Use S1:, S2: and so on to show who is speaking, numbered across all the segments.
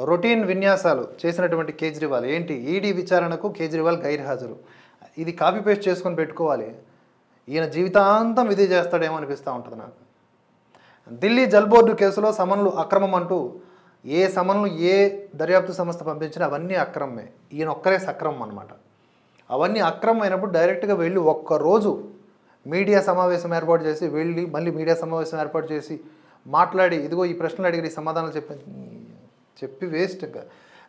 S1: Routine విన్యాసాలు చేసినటువంటి కేజ్రీవాల్ ఏంటి ఈడీ విచారణకు కేజ్రీవాల్ గైర్హాజరు. ఇది కాపీ పేస్ట్ చేసుకొని పెట్టుకోవాలి. ఈయన జీవితాంతం ఇదే చేస్తాడేమో అనిపిస్తూ ఉంటుంది నాకు. ఢిల్లీ జల్ బోర్డు కేసులో సమన్లు అక్రమం అంటూ ఏ సమన్లు ఏ దర్యాప్తు సంస్థ పంపించినా అవన్నీ అక్రమమే. ఈయన ఒక్కరే సక్రమం అనమాట. అవన్నీ అక్రమమైనప్పుడు డైరెక్ట్గా వెళ్ళి ఒక్కరోజు మీడియా సమావేశం ఏర్పాటు చేసి వెళ్ళి మళ్ళీ మీడియా సమావేశం ఏర్పాటు చేసి మాట్లాడి ఇదిగో ఈ ప్రశ్నలు అడిగి ఈ సమాధానాలు చెప్పి వేస్ట్.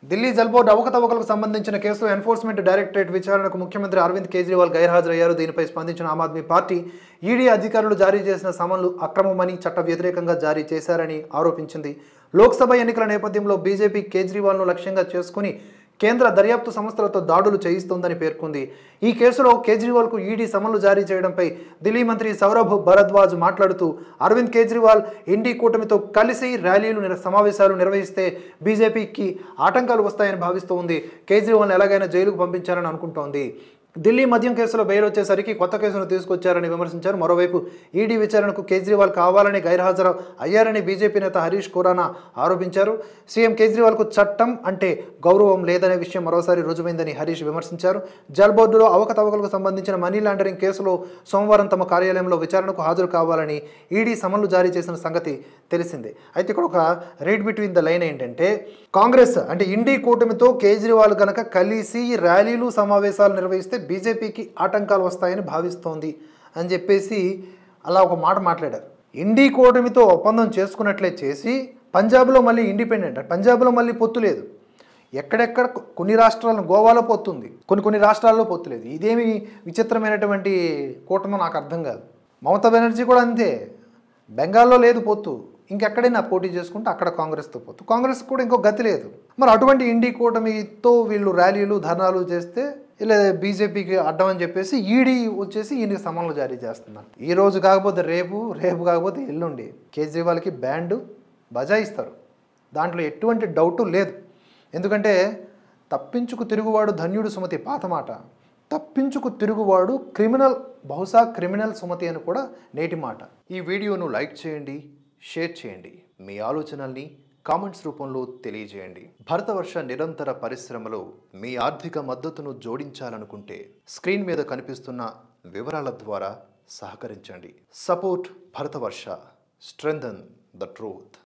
S1: ఢిల్లీ జల్ బోర్డు అవకతవకలకు సంబంధించిన కేసులో ఎన్ఫోర్స్మెంట్ డైరెక్టరేట్ విచారణకు ముఖ్యమంత్రి అరవింద్ కేజ్రీవాల్ గైర్హాజరయ్యారు. దీనిపై స్పందించిన ఆమ్ ఆద్మీ పార్టీ ఈడీ అధికారులు జారీ చేసిన సమన్లు అక్రమమని చట్ట వ్యతిరేకంగా జారీ చేశారని ఆరోపించింది. లోక్సభ ఎన్నికల నేపథ్యంలో బీజేపీ కేజ్రీవాల్ను లక్ష్యంగా చేసుకుని కేంద్ర దర్యాప్తు సంస్థలతో దాడులు చేయిస్తోందని పేర్కొంది. ఈ కేసులో కేజ్రీవాల్కు ఈడీ సమన్లు జారీ చేయడంపై ఢిల్లీ మంత్రి సౌరభ్ భరద్వాజ్ మాట్లాడుతూ అరవింద్ కేజ్రీవాల్ ఇండీ కూటమితో కలిసి ర్యాలీలు సమావేశాలు నిర్వహిస్తే బీజేపీకి ఆటంకాలు వస్తాయని భావిస్తూ ఉంది. కేజ్రీవాల్ని ఎలాగైనా జైలుకు పంపించాలని అనుకుంటోంది. ఢిల్లీ మద్యం కేసులో బెయిల్ వచ్చేసరికి కొత్త కేసును తీసుకొచ్చారని విమర్శించారు. మరోవైపు ఈడీ విచారణకు కేజ్రీవాల్ కావాలని గైర్హాజరు అయ్యారని బీజేపీ నేత హరీష్ ఖురానా ఆరోపించారు. సీఎం కేజ్రీవాల్కు చట్టం అంటే గౌరవం లేదనే విషయం మరోసారి రుజువైందని హరీష్ విమర్శించారు. జల్ బోర్డులో అవకతవకలకు సంబంధించిన మనీ లాండరింగ్ కేసులో సోమవారం తమ కార్యాలయంలో విచారణకు హాజరు కావాలని ఈడీ సమన్లు జారీ చేసిన సంగతి తెలిసిందే. అయితే ఇక్కడ ఒక రీడ్ బిట్వీన్ ద లైన్ ఏంటంటే కాంగ్రెస్ అంటే ఇండీ కూటమితో కేజ్రీవాల్ గనక కలిసి ర్యాలీలు సమావేశాలు నిర్వహిస్తే బీజేపీకి ఆటంకాలు వస్తాయని భావిస్తోంది అని చెప్పేసి అలా ఒక మాట మాట్లాడారు. ఇండీ కూటమితో ఒప్పందం చేసుకున్నట్లే చేసి పంజాబ్లో మళ్ళీ ఇండిపెండెంట్, పంజాబ్లో మళ్ళీ పొత్తు లేదు. ఎక్కడెక్కడ కొన్ని రాష్ట్రాలను గోవాలో పొత్తుంది, కొన్ని రాష్ట్రాల్లో పొత్తు లేదు. ఇదేమి విచిత్రమైనటువంటి కూటమో నాకు అర్థం కాదు. మమతా బెనర్జీ కూడా అంతే, బెంగాల్లో లేదు పొత్తు, ఇంకెక్కడైనా పోటీ చేసుకుంటే అక్కడ కాంగ్రెస్తో పొత్తు. కాంగ్రెస్ కూడా ఇంకో గతి లేదు. మరి అటువంటి ఇండీ కూటమితో వీళ్ళు ర్యాలీలు ధర్నాలు చేస్తే ఇలా బీజేపీకి అడ్డం అని చెప్పేసి ఈడీ వచ్చేసి ఈయనకి సమన్లు జారీ చేస్తున్నారు. ఈ రోజు కాకపోతే రేపు కాకపోతే ఎల్లుండి కేజ్రీవాల్కి బ్యాండ్ బజాయిస్తారు. దాంట్లో ఎటువంటి డౌటు లేదు. ఎందుకంటే తప్పించుకు తిరుగువాడు ధన్యుడు సుమతి పాత మాట. తప్పించుకు తిరుగువాడు క్రిమినల్, బహుశా క్రిమినల్ సుమతి అని కూడా నేటి మాట. ఈ వీడియోను లైక్ చేయండి, షేర్ చేయండి, మీ ఆలోచనల్ని కామెంట్స్ రూపంలో తెలియజేయండి. భరతవర్ష నిరంతర పరిశ్రమలో మీ ఆర్థిక మద్దతును జోడించాలనుకుంటే స్క్రీన్ మీద కనిపిస్తున్న వివరాల ద్వారా సహకరించండి. Support Bharatavarsha, strengthen the truth.